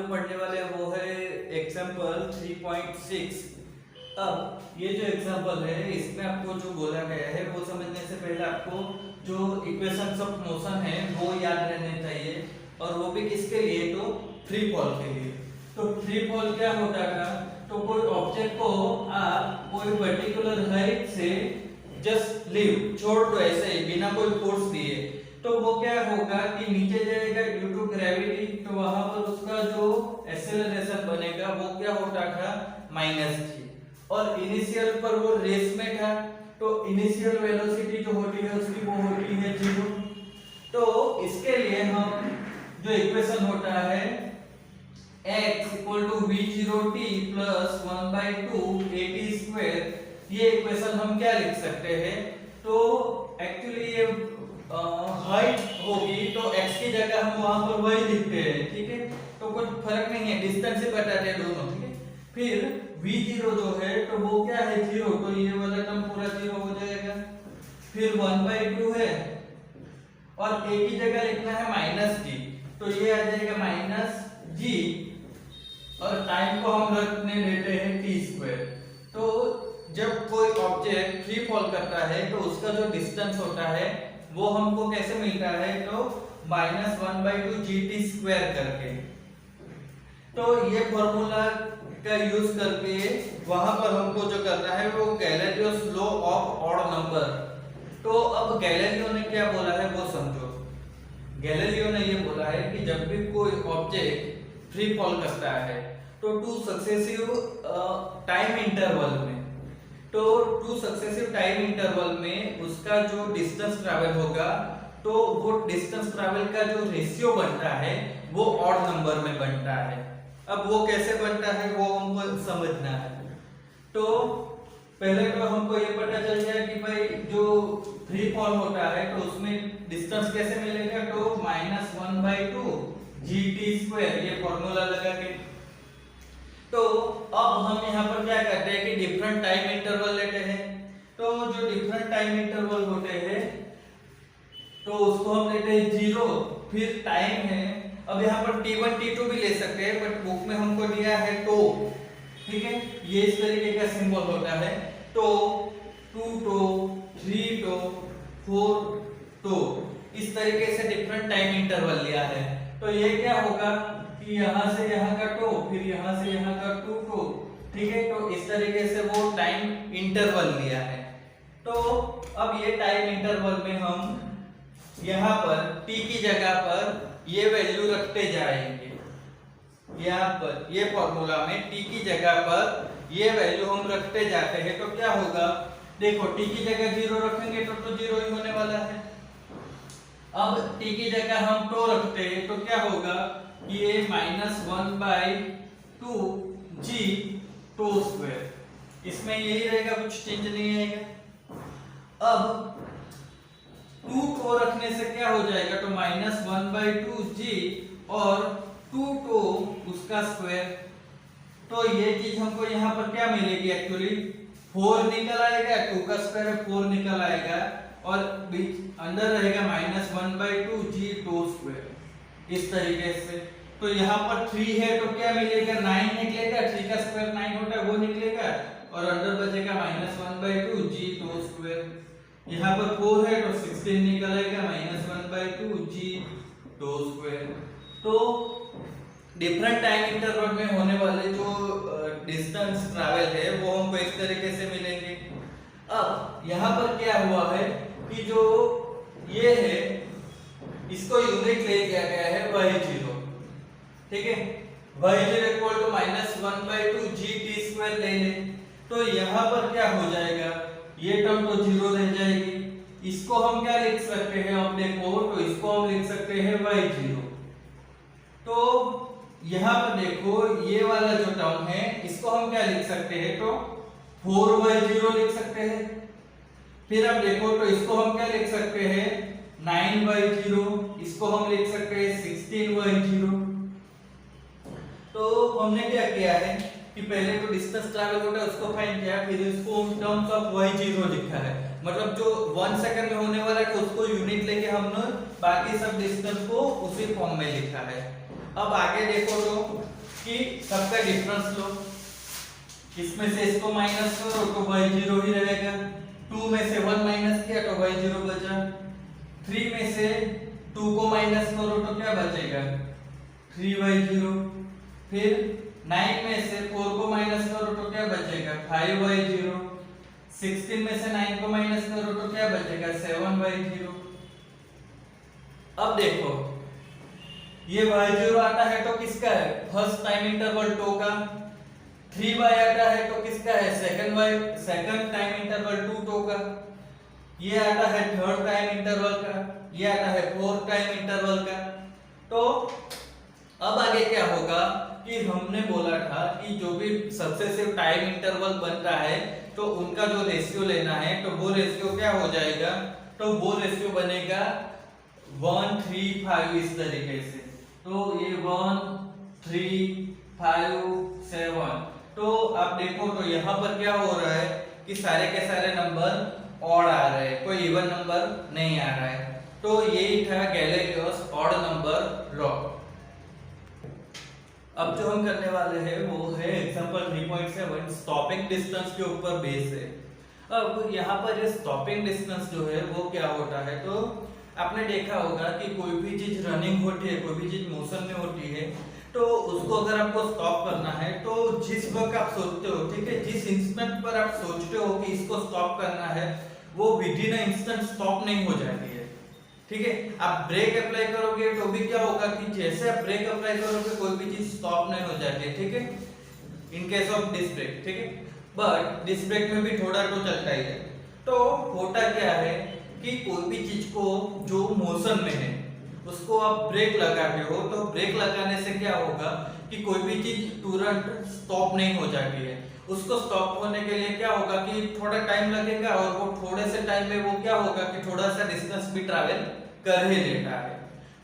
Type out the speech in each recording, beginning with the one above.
जो पढ़ने वाले हैं वो है एग्जाम्पल 3.6। अब ये जो एग्जाम्पल है इसमें आपको जो बोला गया है वो समझने से पहले आपको जो इक्वेशंस ऑफ मोशन है वो याद रहने चाहिए, और वो भी किसके लिए, तो फ्री फॉल के लिए। तो फ्री फॉल क्या होता था, तो कोई ऑब्जेक्ट को आप कोई पर्टिकुलर हाइट से जस्ट लीव छोड़ दो ऐसे ही बिना कोई फोर्स दिए, तो वो क्या होगा कि नीचे जाएगा ड्यू टू ग्रेविटी, तो वहां पर उसका जो एक्सेलरेशन बनेगा वो क्या होता था, -g। और इनिशियल पर वो रेस में था, तो इनिशियल वेलोसिटी जो होती है उसकी वो होती है 0। तो इसके लिए हम जो इक्वेशन होता है x = v0t + 1/2 at², ये इक्वेशन हम क्या लिख सकते हैं, तो एक्चुअली ये हाइट होगी तो x की जगह हम वहां पर y लिखते हैं, ठीक है। तो कुछ फर्क नहीं है, डिस्टेंस से बताते हैं दोनों, ठीक है। फिर v0 जो है तो वो क्या है 0, तो ये वाला टर्म पूरा 0 हो जाएगा। फिर 1/2 है और a की जगह लिखना है -g, तो ये आ जाएगा -g, और टाइम को हम रखने देते हैं t²। तो जब कोई ऑब्जेक्ट फ्री फॉल करता है तो उसका जो डिस्टेंस होता है वो हमको कैसे मिलता है, तो -1/2 gt² करके। तो ये फॉर्मूला का यूज करके वहां पर हमको जो करना है वो Galileo's law of odd number. तो अब गैलीलियो ने क्या बोला है वो समझो। गैलीलियो ने ये बोला है कि जब भी कोई ऑब्जेक्ट फ्री फॉल करता है तो टू सक्सेसिव टाइम इंटरवल में, तो टू सक्सेसिव टाइम इंटरवल में उसका जो डिस्टेंस ट्रैवल होगा तो वो डिस्टेंस ट्रैवल का जो रेशियो बनता है वो ऑड नंबर में बनता है। अब वो कैसे बनता है वो हमको समझना है। तो पहले तो हमको ये पता चल जाए कि भाई जो फ्री फॉल होता है तो उसमें डिस्टेंस कैसे मिलेगा, तो -1/2 gt², ये फॉर्मूला लगा के। तो अब हम यहाँ पर क्या करते हैं कि डिफरेंट टाइम इंटरवल लेते हैं। तो जो डिफरेंट टाइम इंटरवल होते हैं तो उसको हम लेते हैं 0, फिर टाइम है। अब यहाँ पर t1 t2 भी ले सकते हैं, बट बुक में हमको दिया है तो, ठीक है, ये इस तरीके का सिंबल होता है। तो 2 तो 3 तो 4 तो इस तरीके से डिफरेंट टाइम इंटरवल लिया है। तो ये क्या होगा कि यहाँ से यहाँ का टो, फिर यहाँ से यहाँ का 2 टो, ठीक है। तो इस तरीके से वो टाइम इंटरवल लिया है। तो अब ये टाइम इंटरवल में हम यहाँ पर t की जगह पर ये वैल्यू रखते जाएंगे। यहाँ पर ये फॉर्मूला में t की जगह पर ये वैल्यू हम रखते जाते हैं, तो क्या होगा, देखो t की जगह 0 रखेंगे तो 0 ही होने वाला है। अब t की जगह हम टो रखते हैं तो क्या होगा, ये -1/2 g², इसमें यही रहेगा, कुछ चेंज नहीं आएगा। अब 2 टो रखने से क्या हो जाएगा, तो -1/2 g और 2 टो उसका स्क्वायर। तो ये चीज हमको यहाँ पर क्या मिलेगी, एक्चुअली 4 निकल आएगा, 2 का स्क्वायर 4 निकल आएगा, और बीच अंदर रहेगा -1/2 g², इस तरीके से। तो यहाँ पर 3 है तो क्या मिलेगा, 9 निकलेगा, 3 का स्क्वायर 9 होता है वो निकलेगा, और अंदर बचेगा -1/2 g²। यहाँ पर 4 है तो 16 निकलेगा, -1/2 g²। तो डिफरेंट टाइम इंटरवल में होने वाले जो डिस्टेंस ट्रैवल है वो हमको इस तरीके से मिलेंगे। अब यहाँ पर क्या हुआ है कि जो ये है इसको यूनिट ले लिया गया है y0, ठीक है। y0 = -1/2 gt² ले ले, तो यहाँ पर क्या हो जाएगा, ये टर्म तो 0 रह जाएगी। इसको हम क्या लिख सकते हैं, अब देखो, तो इसको हम लिख सकते हैं y0। तो यहाँ पर देखो ये वाला जो टर्म है इसको हम क्या लिख सकते हैं, तो 4y0 लिख सकते हैं। फिर अब देखो तो इसको हम क्या लिख सकते हैं, 9y0, इसको हम लिख सकते हैं 16y0। तो हमने क्या किया है कि पहले तो डिस्टेंस ट्रैवल होता है उसको फाइंड किया, फिर इसको टर्म्स ऑफ y0 लिखा है, मतलब जो 1 सेकंड में होने वाला है उसको यूनिट लेके हमने बाकी सब डिस्टेंस को उसी फॉर्म में लिखा है। अब आगे देखो तो कि सबका डिफरेंस लो, इसमें से इसको माइनस करो तो y0 ही रहेगा, 2 में से 1 माइनस किया तो y0 बचा, 3 में से 2 को माइनस करो तो क्या बचेगा 3y0, फिर 9 में से 4 को माइनस करो तो क्या बचेगा 5y0, 16 में से 9 को माइनस करो तो क्या बचेगा 7y0। अब देखो ये y0 आता है तो किसका है फर्स्ट टाइम इंटरवल टो का, 3y आता है तो किसका है सेकंड टाइम इंटरवल 2 टो का, ये आता है थर्ड टाइम इंटरवल का, ये आता है फोर्थ टाइम इंटरवल का। तो अब आगे क्या होगा कि हमने बोला था कि जो भी सक्सेसिव टाइम इंटरवल बन रहा है तो उनका जो रेशियो लेना है तो वो रेशियो क्या हो जाएगा, तो वो रेशियो बनेगा 1 3 5 इस तरीके से। तो ये 1 3 5 7, तो आप देखो तो यहाँ पर क्या हो रहा है कि सारे के सारे नंबर ऑड आ रहे हैं, कोई इवन नंबर नहीं आ रहा है। तो यही था गैलीलियोस ऑड नंबर लॉ। अब जो हम करने वाले हैं वो है एग्जांपल 3.7 स्टॉपिंग डिस्टेंस के ऊपर बेस है। अब यहाँ पर ये स्टॉपिंग डिस्टेंस जो है वो क्या होता है, तो आपने देखा होगा कि कोई भी चीज रनिंग होती है, कोई भी चीज मोशन में होती है, तो उसको अगर आपको स्टॉप करना है तो जिस वक्त आप सोचते हो, ठीक है, जिस इंस्टेंट पर आप सोचते हो कि इसको स्टॉप करना है वो विद इन इंस्टेंट स्टॉप नहीं हो जाती है, ठीक है। आप ब्रेक अप्लाई करोगे तो भी क्या होगा कि जैसे आप ब्रेक अप्लाई करोगे कोई भी चीज स्टॉप नहीं हो जाती है, ठीक है, in case of disc break, ठीक है। बट डिस्क ब्रेक में भी थोड़ा तो चलता ही है। तो होता क्या है कि कोई भी चीज को जो मोशन में है उसको आप ब्रेक लगाते हो, तो ब्रेक लगाने से क्या होगा कि कोई भी चीज तुरंत स्टॉप नहीं हो जाती है। उसको स्टॉप होने के लिए क्या होगा कि थोड़ा टाइम लगेगा, और वो थोड़े से टाइम में वो क्या होगा कि थोड़ा सा डिस्टेंस भी ट्रैवल कर ही लेता है।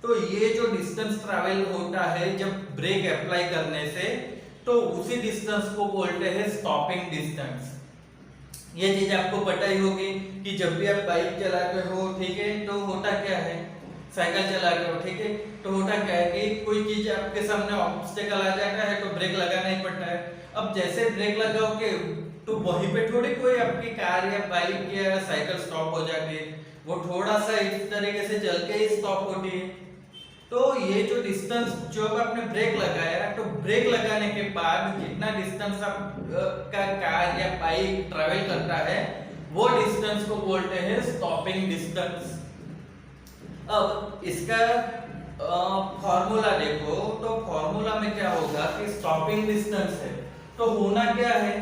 तो ये जो डिस्टेंस ट्रैवल होता है जब ब्रेक अप्लाई करने से, तो उसी डिस्टेंस को बोलते हैं स्टॉपिंग डिस्टेंस। ये चीज आपको पता ही होगी कि जब भी आप बाइक चलाते हो, ठीक है, तो होता क्या है, साइकिल चलाते हो, ठीक है, तो होता क्या है कि कोई चीज आपके सामने ऑब्स्टेकल आ जाता है तो ब्रेक लगाना ही पड़ता है। अब जैसे ब्रेक लगाओगे तो वहीं पे थोड़ी कोई आपकी कार या बाइक या साइकिल स्टॉप हो जाती है, वो थोड़ा सा इस तरीके से चल के ही स्टॉप होती है। तो ये जो डिस्टेंस जब आपने ब्रेक लगाया, तो ब्रेक लगाने के बाद जितना डिस्टेंस आप का कार या बाइक ट्रैवल करता है वो डिस्टेंस को बोलते हैं स्टॉपिंग डिस्टेंस। अब इसका फॉर्मूला देखो, तो फॉर्मूला में क्या होगा कि स्टॉपिंग डिस्टेंस है तो होना क्या है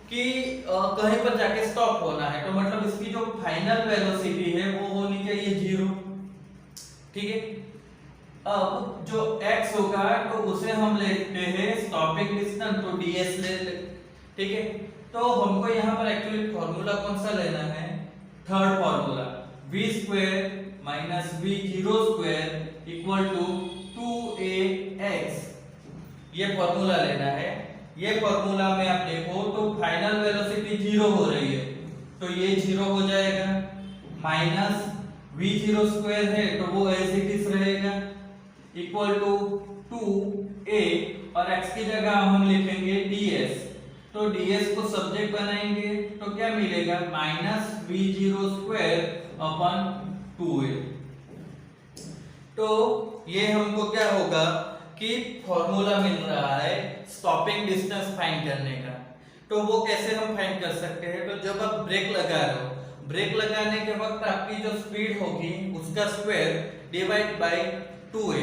कि कहीं पर जाके स्टॉप होना है, तो मतलब इसकी जो फाइनल वेलोसिटी है वो होनी चाहिए 0, ठीक है। अब जो x होगा तो उसे हम लेते हैं स्टॉपिंग डिस्टेंस, तो ds ले, ठीक है। तो हमको यहाँ पर एक्चुअली फॉर्मूला कौन सा लेना है, third formula, v square minus v0 square equal to 2ax, ये फॉर्मूला लेना है। ये फॉर्मूला में आप देखो तो फाइनल वेलोसिटी 0 हो रही है, तो ये 0 हो जाएगा, माइनस v0 स्क्वायर है तो वो ऐसे ही रहेगा, इक्वल टू 2a, और x की जगह हम लिखेंगे ds, तो ds को सब्जेक्ट बनाएंगे तो क्या मिलेगा minus v0 square upon 2a। तो ये हमको क्या होगा कि फॉर्मूला मिल रहा है स्टॉपिंग डिस्टेंस फाइंड करने का। तो वो कैसे हम फाइंड कर सकते हैं, तो जब आप ब्रेक लगा रहे हो, ब्रेक लगाने के वक्त आपकी जो स्पीड होगी उसका स्क्वायर डिवाइड बाय 2a,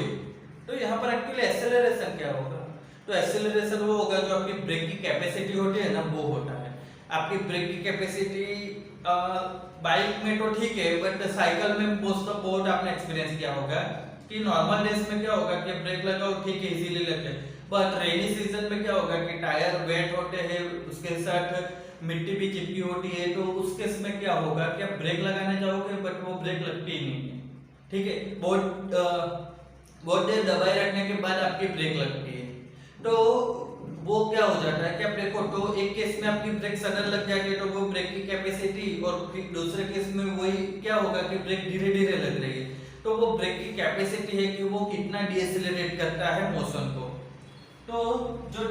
तो यहाँ पर एक्चुअली एक्सेलरेशन क्या होगा, तो एक्सेलरेशन वो होगा जो आपकी ब्रेक की कैपेसिटी होती है ना, वो होता है। आपकी ब्रेक की कैपेसिटी बाइक में तो ठीक है, बट साइकिल में मोस्ट ऑफ बहुत आपने एक्सपीरियंस किया होगा कि नॉर्मल डेज में क्या होगा कि ब्रेक लगाओ ठीक है इजीली लगता है, बट रेनी सीजन में क्या होगा कि टायर वेट होते हैं, उसके साथ मिट्टी भी चिपकी होती है, तो उस केस में क्या होगा कि आप ब्रेक लगाने जाओगे बट वो ब्रेक लगती ही नहीं है, ठीक है, बहुत देर दबाए रखने के बाद आपकी ब्रेक लगती है। तो वो क्या हो जाता है कि आप देखो तो एक केस में आपकी ब्रेक सडन लग जाएगी तो वो ब्रेक की कैपेसिटी, और फिर दूसरे केस में वही क्या होगा कि ब्रेक धीरे धीरे लग रही है, तो वो ब्रेक की कैपेसिटी है कि वो कितना डिएसेलरेट करता है मोशन को। तो जो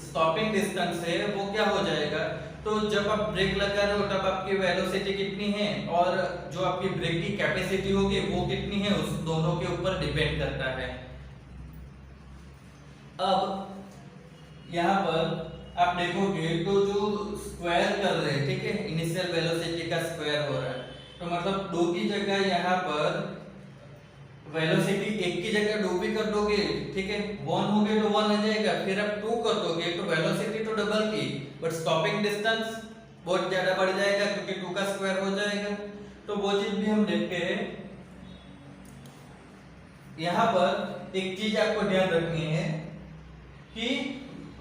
स्टॉपिंग डिस्टेंस है वो क्या हो जाएगा, तो जब आप ब्रेक लगा रहे हो तब आपकी वेलोसिटी कितनी है और जो आपकी ब्रेक की कैपेसिटी होगी वो कितनी है, उस दोनों के ऊपर डिपेंड करता है। अब यहाँ पर आप देखोगे तो जो स्क्वायर कर रहे हैं, ठीक है, इनिशियल वेलोसिटी का स्क्वायर हो रहा है, तो मतलब 2 की जगह यहाँ पर वेलोसिटी 1 की जगह 2 भी कर दोगे, ठीक है, 1 हो गए तो 1 आ जाएगा, फिर आप 2 कर दोगे तो वेलोसिटी तो डबल की, बट स्टॉपिंग डिस्टेंस बहुत ज्यादा बढ़ जाएगा क्योंकि 2 का स्क्वायर हो जाएगा। तो वो चीज भी हम देखते हैं। यहाँ पर एक चीज आपको ध्यान रखनी है कि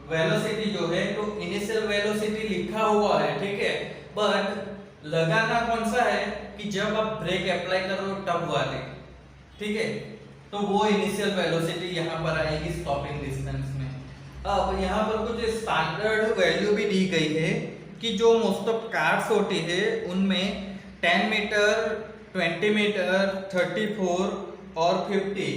वेलोसिटी जो है तो इनिशियल वेलोसिटी लिखा हुआ है, ठीक है, बट लगाना कौन सा है कि जब आप ब्रेक अप्लाई करो तब वाले, ठीक है, तो वो इनिशियल वेलोसिटी यहाँ पर आएगी स्टॉपिंग डिस्टेंस में। अब यहाँ पर कुछ स्टैंडर्ड वैल्यू भी दी गई है कि जो मोस्ट ऑफ कार्स होती है उनमें 10 मीटर, 20 मीटर, 34 और 50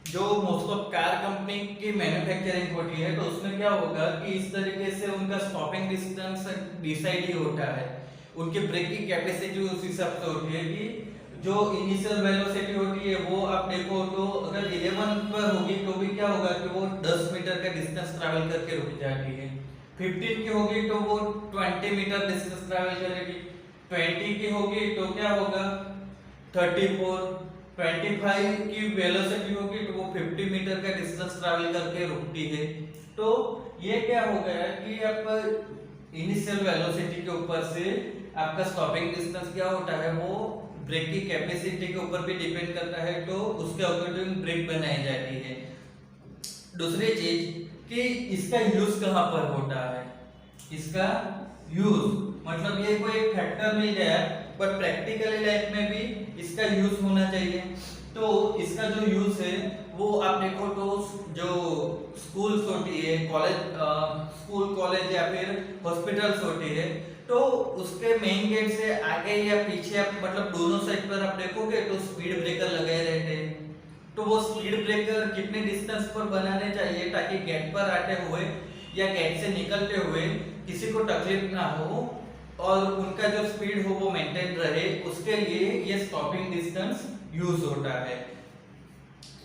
जो मोस्ट ऑफ कार कंपनी की मैन्युफैक्चरिंग होती है तो उसमें क्या होगा कि इस तरीके से उनका स्टॉपिंग डिस्टेंस डिसाइड ही होता है, उनके ब्रेक की कैपेसिटी उस हिसाब से होती है कि जो इनिशियल वेलोसिटी होती है वो आप देखो तो अगर 11 पर होगी तो भी क्या होगा कि वो 10 मीटर का डिस्टेंस ट्रैवल करके रुक जाती है, 15 की होगी तो वो 20 मीटर डिस्टेंस ट्रैवल करेगी, 20 की होगी तो क्या होगा 34, 25 की वेलोसिटी होगी तो वो 50 मीटर का डिस्टेंस ट्रैवल करके रुकती है। तो ये क्या हो गया कि आप इनिशियल वेलोसिटी के ऊपर से आपका स्टॉपिंग डिस्टेंस क्या होता है वो ब्रेक की कैपेसिटी के ऊपर भी डिपेंड करता है, तो उसके अकॉर्डिंग ब्रेक बनाई जाती है। दूसरी चीज कि इसका यूज कहाँ पर होता है, इसका यूज मतलब ये कोई एक फैक्टर नहीं गया बट प्रैक्टिकली लाइफ में भी इसका यूज होना चाहिए। तो इसका जो यूज है वो आप देखो तो जो स्कूल्स होती है, कॉलेज, स्कूल कॉलेज या फिर हॉस्पिटल्स होती है तो उसके मेन गेट से आगे या पीछे आप मतलब दोनों साइड पर आप देखोगे तो स्पीड ब्रेकर लगाए रहते हैं। तो वो स्पीड ब्रेकर कितने डिस्टेंस पर बनाने चाहिए ताकि गेट पर आते हुए या गेट से निकलते हुए किसी को तकलीफ ना हो और उनका जो स्पीड हो वो मेंटेन रहे, उसके लिए ये स्टॉपिंग डिस्टेंस यूज होता है।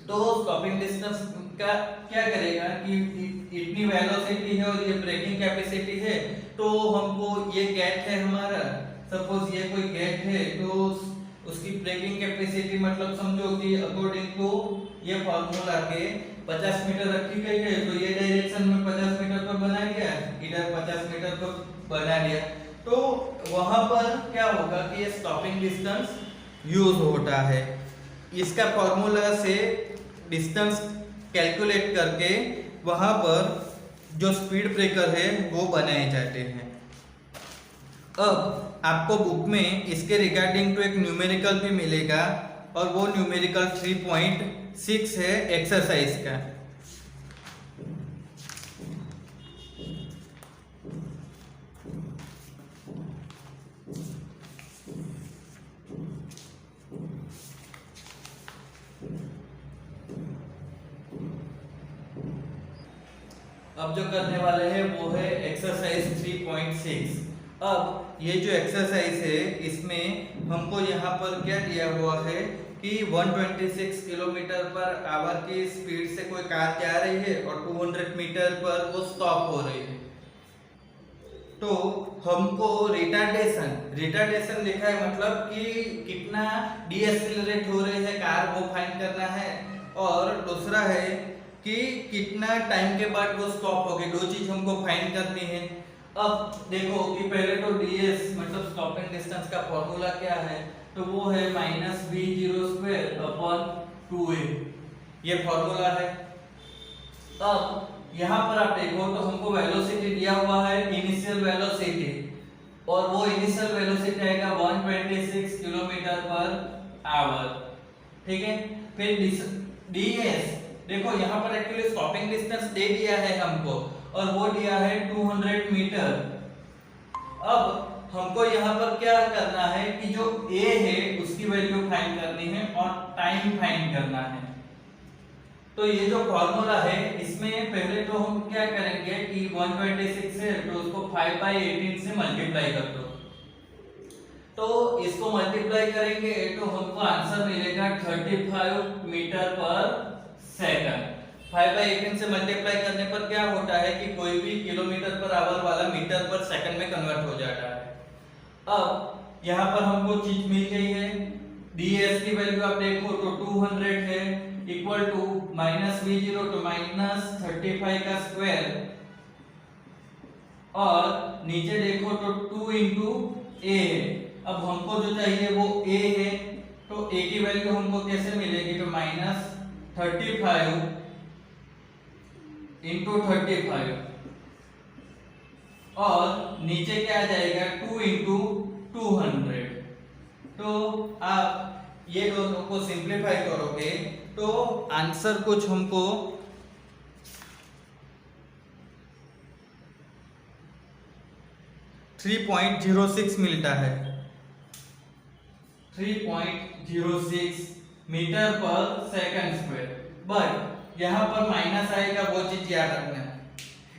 तो स्टॉपिंग डिस्टेंस का क्या करेगा कि इतनी वेलोसिटी है और ये ब्रेकिंग कैपेसिटी है, तो हमको ये गेट है हमारा, सपोज ये कोई गेट है तो उसकी ब्रेकिंग कैपेसिटी मतलब समझो कि अकॉर्डिंग टू ये फार्मूला के 50 मीटर रखी गई है तो ये डायरेक्शन में 50 मीटर पर बना दिया, इधर 50 मीटर पर बना दिया, तो वहां पर क्या होगा कि ये स्टॉपिंग डिस्टेंस यूज होता है। इसका फार्मूला से डिस्टेंस कैलकुलेट करके वहां पर जो स्पीड ब्रेकर है वो बनाए जाते हैं। अब आपको बुक में इसके रिगार्डिंग तो एक न्यूमेरिकल भी मिलेगा और वो न्यूमेरिकल 3.6 है एक्सरसाइज का। अब जो करने वाले हैं वो है एक्सरसाइज 3.6। अब ये जो एक्सरसाइज है इसमें हमको यहाँ पर क्या दिया हुआ है कि 126 किलोमीटर पर आवर की स्पीड से कोई कार जा रही है और 200 मीटर पर वो स्टॉप हो रही है। तो हमको रिटार्डेशन लिखा है मतलब कि कितना डीएक्सेलरेट हो रही है कार वो फाइंड करना है, और दूसरा है कि कितना टाइम के बाद वो स्टॉप होगी, दो चीज हमको फाइंड करनी है। अब देखो कि पहले तो ds मतलब स्टॉपिंग डिस्टेंस का फॉर्मूला क्या है, तो वो है -v02 ये फॉर्मूला है। अब यहाँ पर आप देखो तो हमको वेलोसिटी दिया हुआ है इनिशियल वेलोसिटी और वो इनिशियल वेलोसिटी आएगा 126 किलोमीटर पर आवर, ठीक है। फिर ds देखो यहाँ पर एक्चुअली स्टॉपिंग डिस्टेंस दे दिया है हमको और वो दिया है 200 मीटर। अब हमको यहाँ पर क्या करना है कि जो a है उसकी वैल्यू फाइंड करनी है और टाइम फाइंड करना है। तो ये जो फॉर्मूला है इसमें पहले तो हम क्या करेंगे कि 126 है तो उसको 5/18 से मल्टीप्लाई कर दो। तो इसको मल्टीप्लाई करेंगे तो हमको आंसर मिलेगा 35 मीटर पर सेकंड। 5/18 से मल्टीप्लाई करने पर क्या होता है कि कोई भी किलोमीटर पर आवर वाला मीटर पर सेकंड में कन्वर्ट हो जाता है। अब यहाँ पर हमको चीज मिल गई है, ds की वैल्यू आप देखो तो 200 है इक्वल टू -v0 तो -35 का स्क्वायर और नीचे देखो तो 2 इंटू a है। अब हमको जो चाहिए वो a है तो a की वैल्यू हमको कैसे मिलेगी तो -35 इंटू 35 और नीचे क्या आ जाएगा 2 इंटू 200। तो आप ये दोनों को सिंप्लीफाई करोगे तो आंसर कुछ हमको 3.06 मिलता है, 3.06 मीटर पर सेकंड स्क्वायर। बट यहाँ पर माइनस आएगा, वो चीज याद रखना।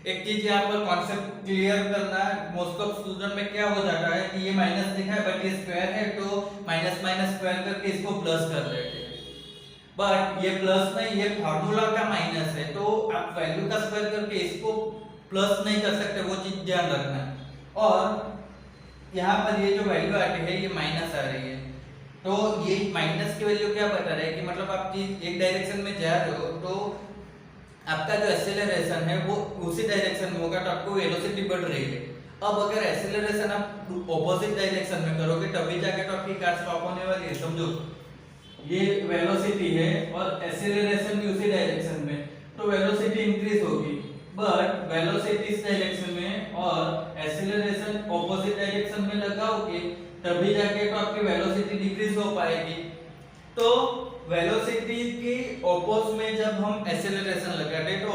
एक चीज यहाँ पर कॉन्सेप्ट क्लियर करना, मोस्ट ऑफ स्टूडेंट में क्या हो जाता है कि ये माइनस दिखा है बट ये स्क्वायर है तो माइनस माइनस स्क्वायर करके इसको प्लस कर देते हैं। बट ये प्लस नहीं, ये फार्मूला का माइनस है तो आप वैल्यू का स्क्वायर करके इसको प्लस नहीं कर सकते, वो चीज ध्यान रखना। और यहाँ पर ये जो वैल्यू आती है ये माइनस आ रही है तो ये माइनस की वैल्यू क्या बता रहा है कि मतलब आप एक डायरेक्शन में जा रहे हो तो आपका जो एक्सेलरेशन है वो उसी डायरेक्शन में होगा तो आपको वेलोसिटी बढ़ रही है। अब अगर एक्सेलरेशन आप ऑपोजिट डायरेक्शन में करोगे तभी जाके तो आपकी कार स्टॉप होने वाली है। समझो ये वेलोसिटी है और एक्सेलरेशन भी उसी डायरेक्शन में, तो वेलोसिटी इंक्रीज होगी। बट वेलोसिटी इस डायरेक्शन में और एक्सेलरेशन ऑपोजिट डायरेक्शन में लगाओगे तभी जाके तो आपकी वेलोसिटी डिक्रीज हो पाएगी। तो वेलोसिटी की ऑपोज में जब हम एक्सेलरेशन लगाते तो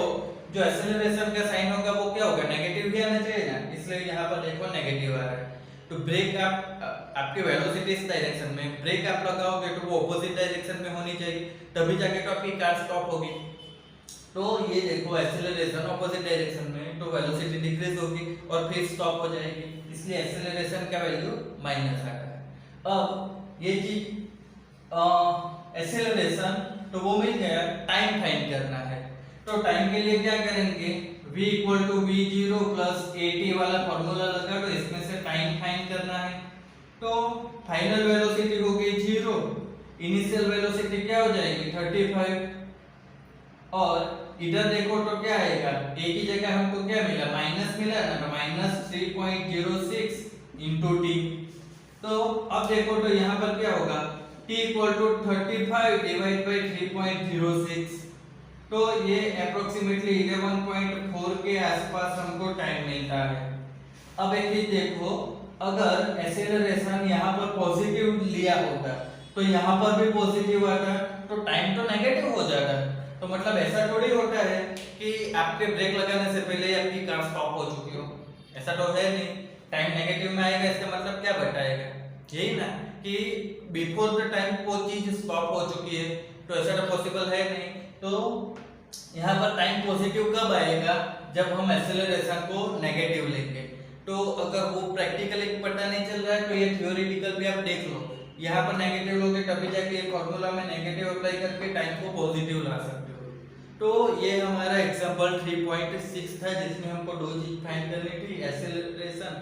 जो एक्सेलरेशन का साइन होगा वो क्या होगा, नेगेटिव ही आना चाहिए ना, इसलिए यहाँ पर देखो नेगेटिव आ रहा है। तो ब्रेक आपके वेलोसिटी इस डायरेक्शन में, ब्रेक आप लगाओगे तो वो ऑपोजिट डायरेक्शन में होनी चाहिए तभी जाके तो आपकी कार स्टॉप होगी। तो ये देखो एक्सेलरेशन ऑपोजिट डायरेक्शन में तो वेलोसिटी डिक्रीज होगी और फिर स्टॉप हो जाएगी, इसलिए एक्सेलरेशन का वैल्यू माइनस आता है। अब ये चीज एक्सेलरेशन तो वो मिल गया, टाइम फाइंड करना है तो टाइम के लिए क्या करेंगे, v = v0 + at वाला फार्मूला लगा तो इसमें से टाइम फाइंड करना है। तो फाइनल वेलोसिटी हो गई 0, इनिशियल वेलोसिटी क्या हो जाएगी 35 और इधर देखो तो क्या आएगा, a की जगह हमको क्या मिला माइनस मिला ना, तो -3.06 * t। तो अब देखो तो यहाँ पर क्या होगा t = 35 / 3.06 तो ये अप्रोक्सीमेटली 11.4 के आसपास हमको टाइम मिलता है। अब एक चीज देखो, अगर एक्सेलरेशन यहाँ पर पॉजिटिव लिया होता तो यहाँ पर भी पॉजिटिव आता तो टाइम तो नेगेटिव हो जाता। तो मतलब ऐसा थोड़ी होता है कि आपके ब्रेक लगाने से पहले आपकी कार स्टॉप हो चुकी हो, ऐसा तो है नहीं। टाइम नेगेटिव में आएगा इसका मतलब क्या बताएगा, यही ना कि बिफोर द टाइम वो चीज स्टॉप हो चुकी है, तो ऐसा तो पॉसिबल है नहीं। तो यहाँ पर टाइम पॉजिटिव कब आएगा, जब हम एक्सेलरेशन को नेगेटिव लेंगे। तो अगर वो प्रैक्टिकली पता नहीं चल रहा है तो ये थ्योरेटिकल भी आप देख लो, यहाँ पर नेगेटिव लोगे तभी जाके ये फार्मूला में नेगेटिव अप्लाई करके टाइम को पॉजिटिव ला सकते हो। तो ये हमारा एग्जांपल 3.6 था जिसमें हमको दो चीज फाइंड करनी थी, एक्सेलरेशन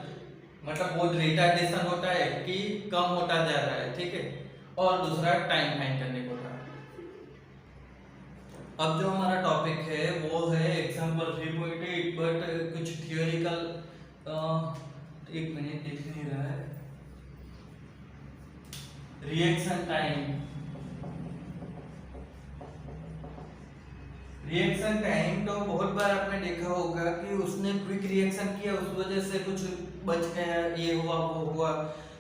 मतलब वो रिटार्डेशन होता है कि कम होता जा रहा है, ठीक है, और दूसरा टाइम फाइंड करने को था। अब जो हमारा टॉपिक है वो है एग्जांपल 3.8 बट कुछ थियोरिकल, एक मिनट दिख नहीं रहा है, रिएक्शन टाइम रिएक्शन टाइम तो बहुत बार आपने देखा होगा कि उसने क्विक रिएक्शन किया, उस वजह से कुछ बच गया, ये हुआ वो हुआ,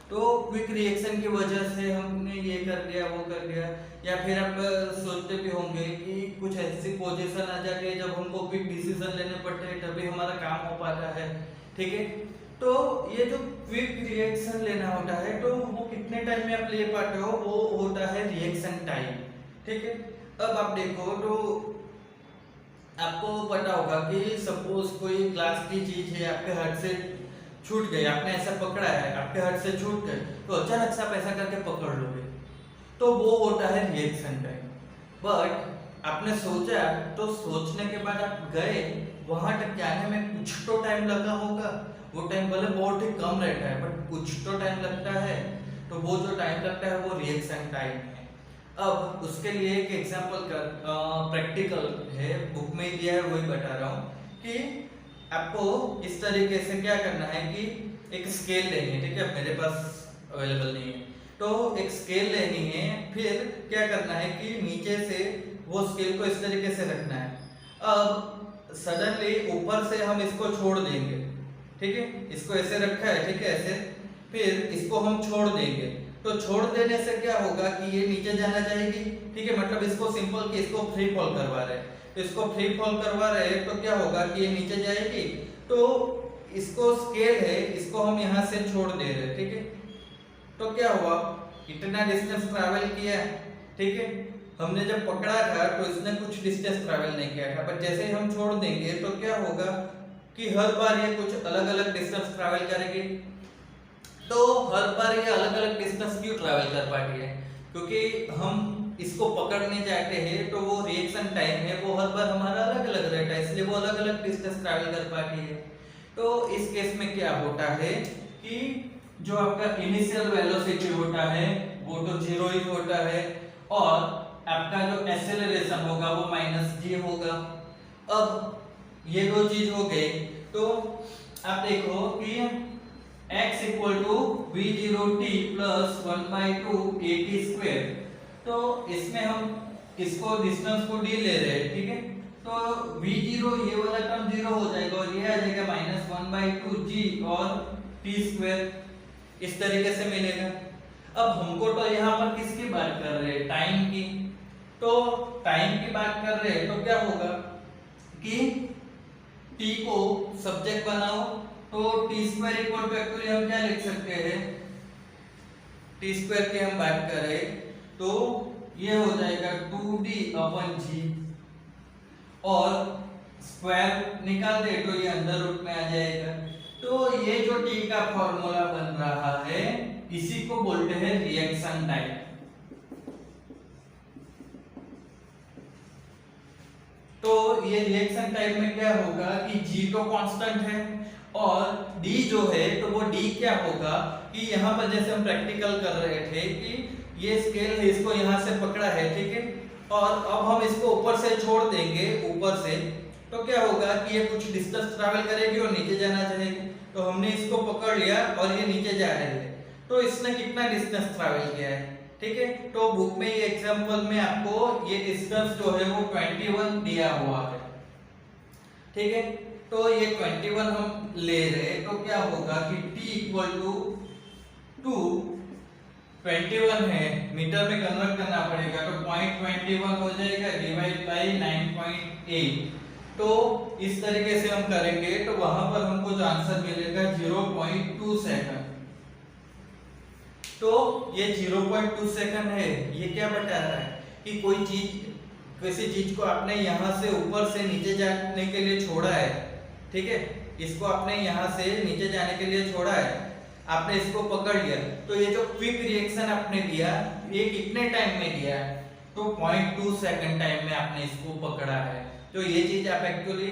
तो क्विक रिएक्शन की वजह से हमने ये कर दिया वो कर दिया। या फिर आप सोचते भी होंगे कि कुछ ऐसी पोजीशन आ जाती है जब हमको क्विक डिसीजन लेने पड़ते हैं, तभी हमारा काम हो पाता है, ठीक है। तो ये जो क्विक रिएक्शन लेना होता है तो वो कितने टाइम में आप ले पाते हो, वो होता है रिएक्शन टाइम, ठीक है। अब आप देखो तो आपको पता होगा कि सपोज कोई ग्लास की चीज है आपके हाथ से छूट गई, आपने ऐसा पकड़ा है, आपके हाथ से छूट गए, तो अचानक से आप ऐसा करके पकड़ लोगे, तो वो होता है रिएक्शन टाइम। बट आपने सोचा, तो सोचने के बाद आप गए, वहां तक जाने में कुछ तो टाइम लगा होगा, वो टाइम भले बहुत ही कम रहता है बट कुछ तो टाइम लगता है, तो वो जो टाइम लगता है वो रिएक्शन टाइम है। अब उसके लिए एक एग्जांपल का प्रैक्टिकल है, बुक में दिया है वही बता रहा हूँ कि आपको इस तरीके से क्या करना है कि एक स्केल लेनी है, ठीक है, मेरे पास अवेलेबल नहीं है, तो एक स्केल लेनी है, फिर क्या करना है कि नीचे से वो स्केल को इस तरीके से रखना है। अब सडनली ऊपर से हम इसको छोड़ देंगे, ठीक है, इसको ऐसे रखा है, ठीक है, ऐसे, फिर इसको हम छोड़ देंगे, तो छोड़ देने से क्या होगा कि ये नीचे जाना चाहेगी, ठीक है, मतलब इसको सिंपल कि इसको फ्री फॉल करवा रहे हैं, तो इसको फ्री फॉल करवा रहे हैं तो क्या होगा कि ये नीचे जाएगी, तो इसको स्केल है, इसको हम यहाँ से छोड़ दे रहे हैं, ठीक है, तो क्या हुआ, इतना डिस्टेंस ट्रैवल किया, ठीक है, हमने जब पकड़ा था तो इसने कुछ डिस्टेंस ट्रैवल नहीं किया था, पर जैसे ही हम छोड़ देंगे तो क्या होगा कि हर बार ये कुछ अलग अलग डिस्टेंस ट्रैवल करेगी। तो हर बार ये अलग अलग डिस्टेंस क्यों ट्रैवल कर पाती है, क्योंकि हम इसको पकड़ने जाते हैं तो वो रिएक्शन टाइम है वो हर बार हमारा अलग अलग रहता है, इसलिए वो अलग अलग डिस्टेंस ट्रैवल कर पाती है। तो इस केस में क्या होता है कि जो आपका इनिशियल वेलोसिटी होता है वो तो 0 ही होता है, और आपका जो एक्सेलरेशन होगा वो -g होगा। अब ये दो चीज हो गई, तो आप देखो कि x = v0t + 1/2 at², तो इसमें हम इसको डिस्टेंस को d ले रहे हैं, ठीक है, तो v0 ये वाला टर्म 0 हो जाएगा और ये आ जाएगा -1/2g और t², इस तरीके से मिलेगा। अब हमको तो यहाँ पर किसकी बात कर रहे हैं, टाइम की, तो टाइम की बात कर रहे हैं, तो क्या होगा कि t को सब्जेक्ट बनाओ, तो t² एक्चुअली हम क्या लिख सकते हैं, t² की हम बात करें तो ये हो जाएगा 2d/g, और स्क्वायर निकाल दे तो ये अंदर रूट में आ जाएगा। तो ये जो t का फॉर्मूला बन रहा है इसी को बोलते हैं रिएक्शन टाइम। तो ये रिएक्शन टाइम में क्या होगा कि g तो कांस्टेंट है और d जो है तो वो d क्या होगा कि यहाँ पर जैसे हम प्रैक्टिकल कर रहे थे कि ये स्केल है, इसको यहाँ से पकड़ा है, ठीक है, और अब हम इसको ऊपर से छोड़ देंगे, ऊपर से, तो क्या होगा कि ये कुछ डिस्टेंस ट्रैवल करेगी और नीचे जाना चाहेगी, तो हमने इसको पकड़ लिया और ये नीचे जा रही है, तो इसने कितना डिस्टेंस ट्रैवल किया है, ठीक है। तो बुक में ये एग्जांपल में आपको ये डिस्टेंस जो है वो 21 दिया हुआ है, ठीक है, तो ये 21 हम ले रहे हैं, तो क्या होगा कि t = 2, 21 है, मीटर में कन्वर्ट करना पड़ेगा, तो 0.21 हो जाएगा डिवाइड बाय 9.8, तो इस तरीके से हम करेंगे तो वहां पर हमको जो आंसर मिलेगा 0.2 सेकंड। तो ये 0.2 सेकंड है, ये क्या बता रहा है कि कोई चीज, किसी चीज को आपने यहाँ से ऊपर से नीचे जाने के लिए छोड़ा है, ठीक है, इसको आपने यहाँ से नीचे जाने के लिए छोड़ा है, आपने इसको पकड़ लिया, तो ये जो क्विक रिएक्शन आपने दिया ये कितने टाइम में दिया है, तो 0.2 सेकंड टाइम में आपने इसको पकड़ा है। तो ये चीज आप एक्चुअली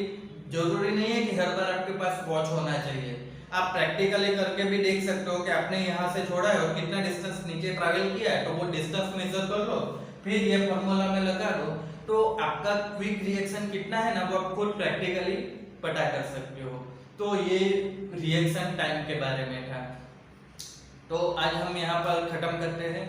जरूरी नहीं है कि हर बार आपके पास वॉच होना चाहिए, आप प्रैक्टिकली करके भी देख सकते हो कि आपने यहाँ से छोड़ा है और कितना डिस्टेंस नीचे ट्रैवल किया है, तो वो डिस्टेंस मेजर कर लो, फिर ये फॉर्मूला में लगा दो, तो आपका क्विक रिएक्शन कितना है ना वो आप खुद प्रैक्टिकली पता कर सकते हो। तो ये रिएक्शन टाइम के बारे में था। तो आज हम यहाँ पर खत्म करते हैं।